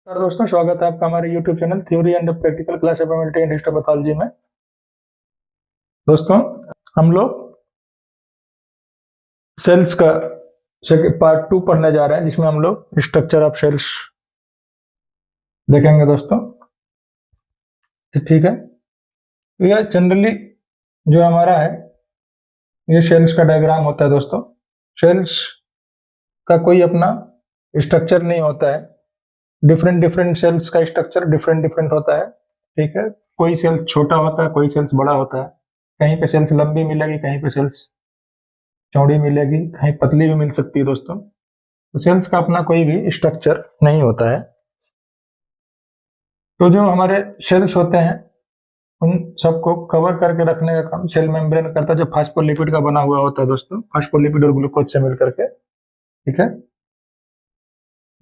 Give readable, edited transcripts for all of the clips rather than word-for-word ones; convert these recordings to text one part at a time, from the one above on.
नमस्कार दोस्तों, स्वागत है आपका हमारे YouTube channel theory and practical class ability and histopathology में। दोस्तों, हम लोग सेल्स का पार्ट 2 पढ़ने जा रहे हैं, जिसमें हम लोग स्ट्रक्चर ऑफ सेल्स देखेंगे दोस्तों। तो ठीक है, तो यह जनरली जो हमारा है, ये सेल्स का डायग्राम होता है दोस्तों। सेल्स का कोई अपना स्ट्रक्चर नहीं होता है। डिफरेंट डिफरेंट सेल्स का स्ट्रक्चर डिफरेंट डिफरेंट होता है। ठीक है, कोई सेल्स छोटा होता है, कोई सेल्स बड़ा होता है। कहीं पे सेल्स लंबी मिलेगी, कहीं पे सेल्स चौड़ी मिलेगी, कहीं पतली भी मिल सकती है दोस्तों। तो सेल्स का अपना कोई भी स्ट्रक्चर नहीं होता है। तो जो हमारे सेल्स होते हैं, उन सबको कवर करके रखने का काम सेल मेम्ब्रेन करता है, जो फास्फोलिपिड का बना हुआ होता है दोस्तों, फास्फोलिपिड और ग्लूकोज से मिल करके। ठीक है,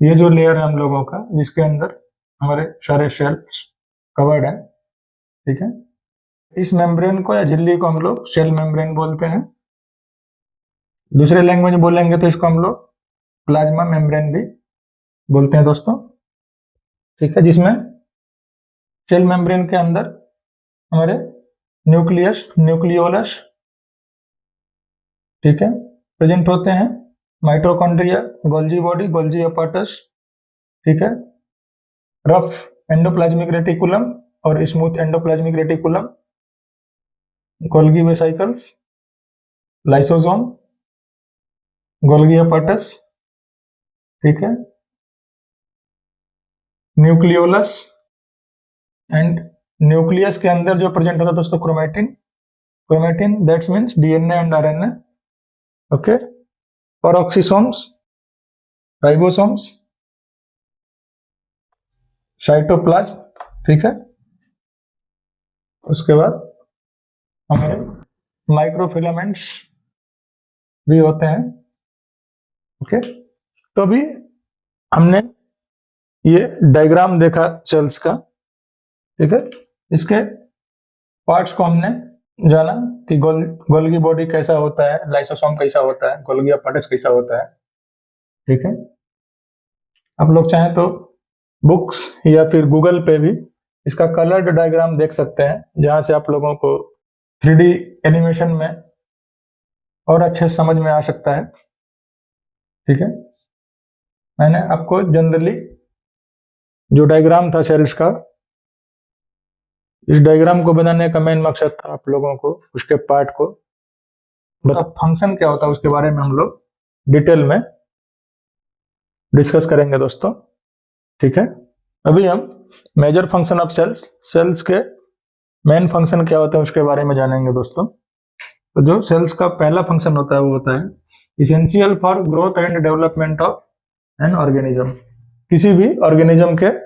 ये जो लेयर है हम लोगों का, जिसके अंदर हमारे सारे सेल्स कवर्ड है। ठीक है, इस मेम्ब्रेन को या झिल्ली को हम लोग सेल मेम्ब्रेन बोलते हैं। दूसरे लैंग्वेज में बोलेंगे तो इसको हम लोग प्लाज्मा मेम्ब्रेन भी बोलते हैं दोस्तों। ठीक है, जिसमें सेल मेम्ब्रेन के अंदर हमारे न्यूक्लियस, न्यूक्लियोलस, ठीक है, प्रेजेंट होते हैं। Mitochondria, Golgi body, Golgi apparatus, ठीक है, रफ एंडोप्लाज्मिक रेटिकुलम और smooth endoplasmic reticulum, Golgi vesicles, lysosome, Golgi apparatus, ठीक है, न्यूक्लियोलस एंड न्यूक्लियस के अंदर जो प्रेजेंट होता है दोस्तों, chromatin. Chromatin that's means DNA and RNA. Okay, peroxisomes, ribosomes, cytoplasm, ठीक है। उसके बाद हमारे माइक्रोफिलामेंट्स भी होते हैं। ओके, तो अभी हमने ये डायग्राम देखा सेल्स का। ठीक है, इसके पार्ट्स को हमने जाना कि गोल्गी बॉडी कैसा होता है, लाइसोसोम कैसा होता है, गोल्गी अपार्टस कैसा होता है। ठीक है, आप लोग चाहें तो बुक्स या फिर गूगल पे भी इसका कलर्ड डायग्राम देख सकते हैं, जहां से आप लोगों को 3D एनिमेशन में और अच्छे से समझ में आ सकता है। ठीक है, मैंने आपको जनरली जो डायग्राम था सेल्स का, इस डायग्राम को बनाने का मेन मकसद था आप लोगों को उसके पार्ट को बता, फंक्शन क्या होता है उसके बारे में हम लोग डिटेल में डिस्कस करेंगे दोस्तों। ठीक है, अभी हम major function of sales, sales के मेन फंक्शन क्या होते हैं उसके बारे में जानेंगे दोस्तों। तो जो सेल्स का पहला फंक्शन होता है वो होता है essential for growth and development of an organism. किसी भी ऑर्गेनिज्म के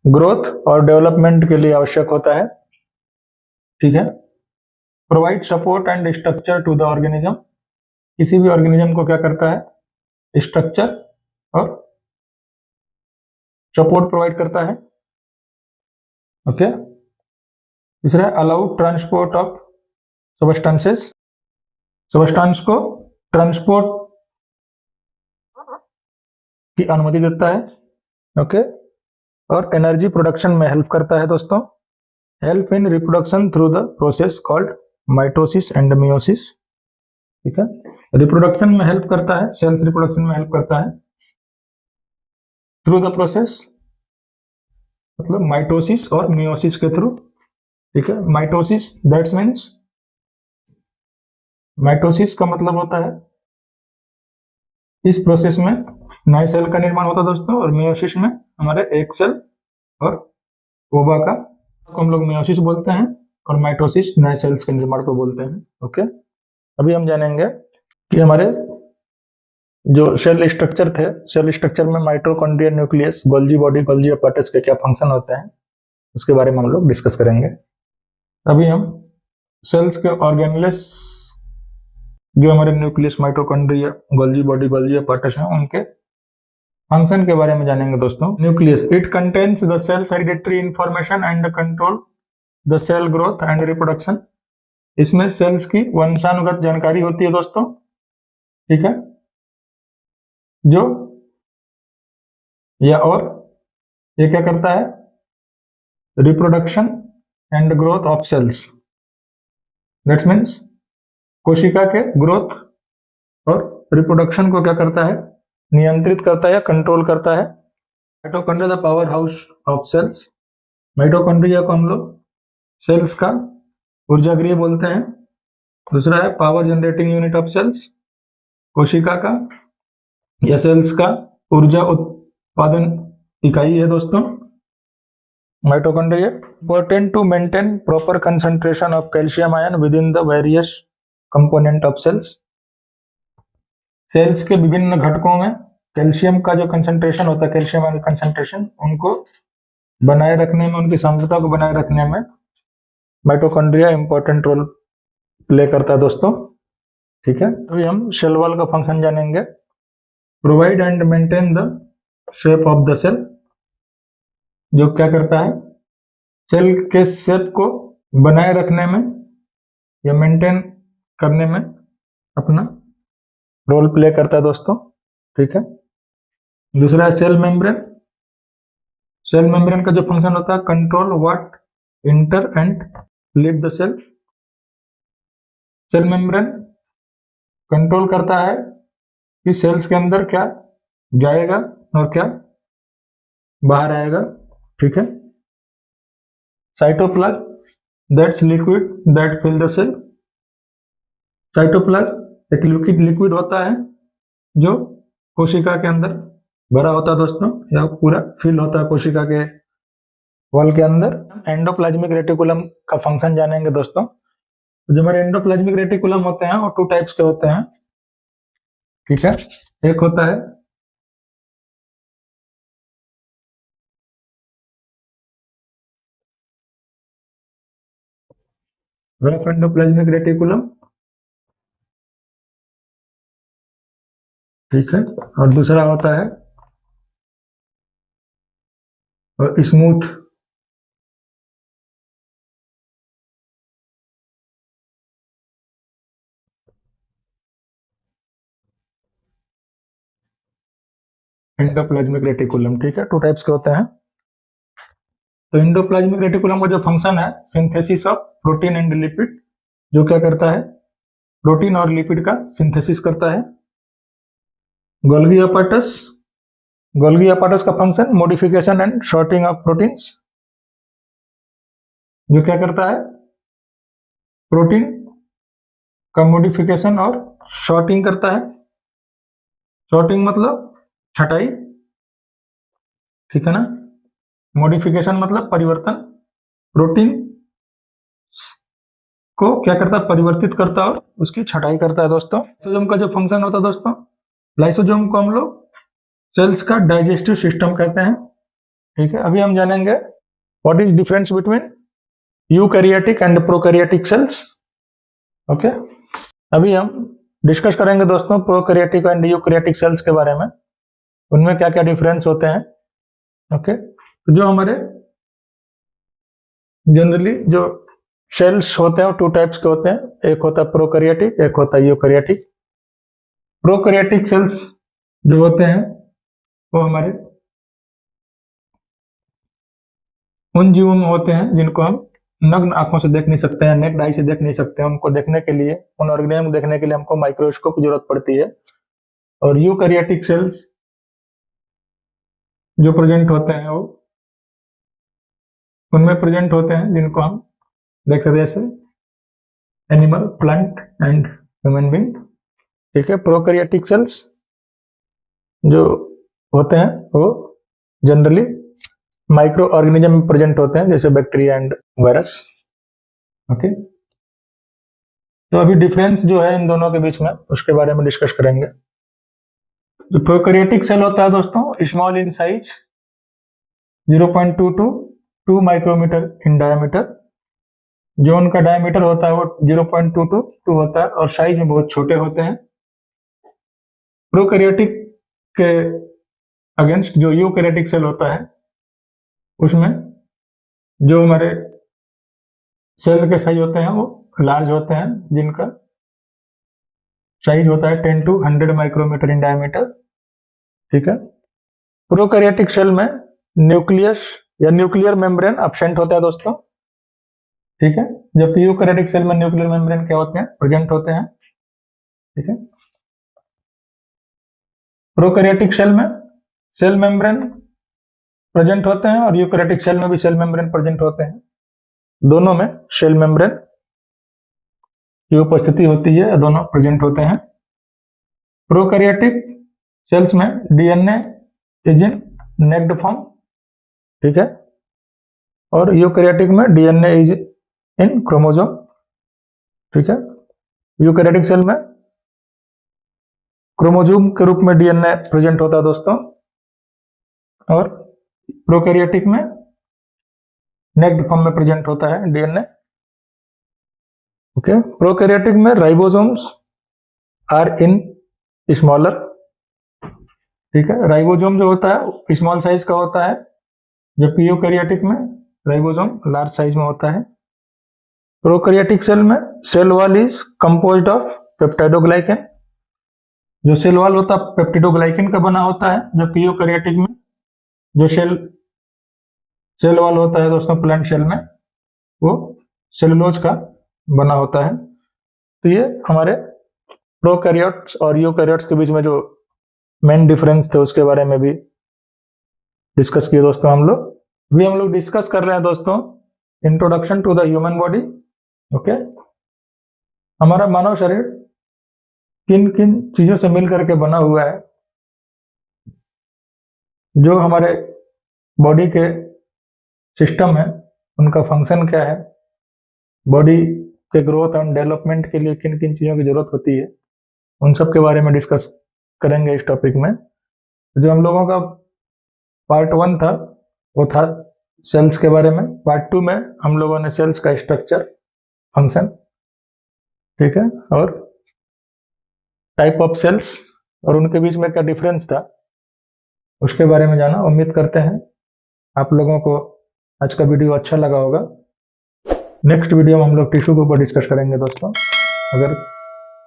ग्रोथ और डेवलपमेंट के लिए आवश्यक होता है। ठीक है, provide support and structure to the organism. किसी भी ऑर्गेनिज्म को क्या करता है, स्ट्रक्चर और सपोर्ट प्रोवाइड करता है। ओके, तीसरा allow transport of substances, substance को ट्रांसपोर्ट की अनुमति देता है। ओके, और एनर्जी प्रोडक्शन में हेल्प करता है दोस्तों। Help in reproduction through the process called mitosis and meiosis. ठीक है, रिप्रोडक्शन में हेल्प करता है, सेल्स रिप्रोडक्शन में हेल्प करता है थ्रू द प्रोसेस, मतलब माइटोसिस और मियोसिस के थ्रू। ठीक है, माइटोसिस दैट्स मीन्स, माइटोसिस का मतलब होता है इस प्रोसेस में नए सेल का निर्माण होता है दोस्तों, और मियोसिस में हमारे एक सेल और ओवा का को हम लोग मियोसिस बोलते हैं, और माइटोसिस नए सेल्स के निर्माण को बोलते हैं। ओके, अभी हम जानेंगे कि हमारे जो सेल स्ट्रक्चर थे, सेल स्ट्रक्चर में mitochondria, nucleus, Golgi body, Golgi apparatus के क्या फंक्शन होते हैं उसके बारे में हम लोग डिस्कस करेंगे। अभी हम सेल्स के ऑर्गेनेल्स, जो हमारे nucleus, mitochondria, Golgi body, Golgi apparatus हैं, उनके फंक्शन के बारे में जानेंगे दोस्तों। Nucleus, it contains the cells hereditary information and control the cell growth and reproduction. इसमें सेल्स की वंशानुगत जानकारी होती है दोस्तों। ठीक है, जो या और ये क्या करता है? Reproduction and growth of cells. That means कोशिका के ग्रोथ और रिप्रोडक्शन को क्या करता है? नियंत्रित करता है या कंट्रोल करता है। Mitochondria the power house of cells. Mitochondria को हम लोग सेल्स का ऊर्जा गृह बोलते हैं। दूसरा है power generating unit of cells, कोशिका का या सेल्स का ऊर्जा उत्पादन इकाई है दोस्तों mitochondria. Important to maintain proper concentration of calcium ion with in the various component of sales. Sales के विभिन्न घटकों में कैल्शियम का जो कंसंट्रेशन होता है, कैल्शियम आयन कंसंट्रेशन, उनको बनाए रखने में, उनकी सांद्रता को बनाए रखने में माइटोकॉन्ड्रिया इंपॉर्टेंट रोल प्ले करता है दोस्तों। ठीक है, अभी हम सेल वॉल का फंक्शन जानेंगे। Provide and maintain the shape of the cell, जो क्या करता है? सेल के शेप को बनाए रखने में या मेंटेन करने में अपना रोल प्ले करता है दोस्तों। ठीक है, दूसरा है सेल मेम्ब्रेन। सेल मेम्ब्रेन का जो फंक्शन होता है, control what enter and leave the cell. Cell membrane control करता है कि सेल्स के अंदर क्या जाएगा और क्या बाहर आएगा। ठीक है, cytoplasm that's liquid that fill the cell. Cytoplasm एक लिक्विड होता है जो कोशिका के अंदर भरा होता है दोस्तों, या पूरा फिल होता है कोशिका के वॉल के अंदर। एंडोप्लाज्मिक रेटिकुलम का फंक्शन जानेंगे दोस्तों। जो हमारे एंडोप्लाज्मिक रेटिकुलम होते हैं वो 2 टाइप्स के होते हैं। ठीक है, एक होता है रफ एंडोप्लाज्मिक रेटिकुलम, ठीक है, और दूसरा होता है स्मूथ एंडोप्लाज्मिक रेटिकुलम। ठीक है, 2 टाइप्स के होते हैं। तो एंडोप्लाज्मिक रेटिकुलम का जो फंक्शन है, synthesis of protein and lipid, जो क्या करता है? प्रोटीन और लिपिड का सिंथेसिस करता है। गोल्गी अपैरेटस, गोल्गी अपैरेटस का function modification and sorting of proteins, जो क्या करता है? प्रोटीन का मॉडिफिकेशन और शॉर्टिंग करता है। शॉर्टिंग मतलब छटाई, ठीक है ना। मॉडिफिकेशन मतलब परिवर्तन। प्रोटीन को क्या करता है? परिवर्तित करता है और उसकी छटाई करता है दोस्तों। लाइसोसोम का जो फंक्शन होता है दोस्तों, लाइसोसोम को हम लोग सेल्स का डाइजेस्टिव सिस्टम कहते हैं। ठीक है, अभी हम जानेंगे what is difference between eukaryotic and prokaryotic cells. Okay, अभी हम डिस्कस करेंगे दोस्तों प्रोकैरियोटिक एंड यूकैरियोटिक सेल्स के बारे में, उनमें क्या क्या डिफरेंस होते हैं। ओके, तो जो हमारे जनरली जो सेल्स होते हैं वो 2 टाइप्स के होते हैं। एक होता है प्रोकैरियोटिक, एक होता है यूकैरियोटिक। प्रोकैरियोटिक सेल्स जो होते हैं वो हमारे उन जीवों में होते हैं जिनको हम नग्न आंखों से देख नहीं सकते हैं, नेक्ड आई से देख नहीं सकते हैं। उनको देखने के लिए, उन ऑर्गेनिज्म को देखने के लिए हमको माइक्रोस्कोप की जरूरत पड़ती है। और यूकैरियोटिक सेल्स जो प्रेजेंट होते हैं वो उनमें प्रेजेंट होते हैं जिनको हम देख सकते हैं, जैसे animal, plant and human being. ठीक है, प्रोकैरियोटिक सेल्स जो होते हैं वो जनरली माइक्रो ऑर्गेनिज्म में प्रेजेंट होते हैं, जैसे बैक्टीरिया एंड वायरस। ओके, तो अभी डिफरेंस जो है इन दोनों के बीच में, उसके बारे में डिस्कस करेंगे। जो प्रोकैरियोटिक सेल होता है दोस्तों, small in size, 0.2 to 2 micrometre in diameter. जो उनका डायमीटर होता है वो 0.2 to 2 होता है और साइज में बहुत छोटे होते हैं। प्रोकैरियोटिक के अगेंस्ट जो यूकैरियोटिक सेल होता है, उसमें जो हमारे सेल के साइज होते हैं वो लार्ज होते हैं, जिनका साइज होता है 10 to 100 माइक्रोमीटर इन डायमीटर। ठीक है, प्रोकैरियोटिक सेल में न्यूक्लियस या न्यूक्लियर मेम्ब्रेन अब्सेंट होता है दोस्तों, ठीक है। जबकि यूकैरियोटिक सेल में न्यूक्लियर मेम्ब्रेन क्या होते हैं, प्रेजेंट होते हैं, ठीक है। प्रोकैरियोटिक सेल में सेल मेम्ब्रेन प्रेजेंट होते हैं और यूकैरियोटिक सेल में भी सेल मेम्ब्रेन प्रेजेंट होते हैं। दोनों में सेल मेम्ब्रेन की उपस्थिति होती है, दोनों प्रेजेंट होते हैं। प्रोकैरियोटिक सेल्स में DNA is in naked form, ठीक है, और यूकैरियोटिक में डीएनए इज इन क्रोमोसोम, ठीक है। यूकैरियोटिक सेल में क्रोमोसोम के रूप में डीएनए प्रेजेंट होता है दोस्तों, और प्रोकैरियोटिक में नेक्ड फॉर्म में प्रेजेंट होता है डीएनए, ओके। प्रोकैरियोटिक में राइबोसोम्स आर इन स्मॉलर, ठीक है। राइबोसोम जो होता है स्मॉल साइज का होता है, जबकि यूकैरियोटिक में राइबोसोम लार्ज साइज में होता है। प्रोकैरियोटिक सेल में cell wall is composed of peptidoglycan, जो सेल वॉल होता है पेप्टिडोग्लाइकन का बना होता है, जबकि यूकैरियोटिक में जो सेल वॉल होता है दोस्तों प्लांट सेल में वो सेलुलोज का बना होता है। तो ये हमारे प्रोकैरियोट्स और यूकैरियोट्स के बीच में जो मेन डिफरेंस थे उसके बारे में भी डिस्कस किए दोस्तों हम लोग डिस्कस कर रहे हैं दोस्तों introduction to the human body, okay. हमारा मानव शरीर किन किन चीजों से मिल करके बना हुआ है, जो हमारे बॉडी के सिस्टम है उनका फंक्शन क्या है, बॉडी के ग्रोथ एंड डेवलपमेंट के लिए किन किन चीजों की जरूरत होती है, उन सब के बारे में डिस्कस करेंगे इस टॉपिक में। जो हम लोगों का पार्ट 1 था वो था सेल्स के बारे में। पार्ट 2 में हम लोगों ने सेल्स का स्ट्रक्चर, फंक्शन, ठीक है, और टाइप ऑफ सेल्स और उनके बीच में क्या डिफरेंस था उसके बारे में जाना। उम्मीद करते हैं आप लोगों को आज का वीडियो अच्छा लगा होगा। नेक्स्ट वीडियो में हम लोग टिश्यू के ऊपर डिस्कस करेंगे दोस्तों। अगर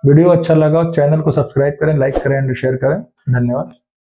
वीडियो अच्छा लगा चैनल को सब्सक्राइब करें, लाइक करें एंड शेयर करें। धन्यवाद।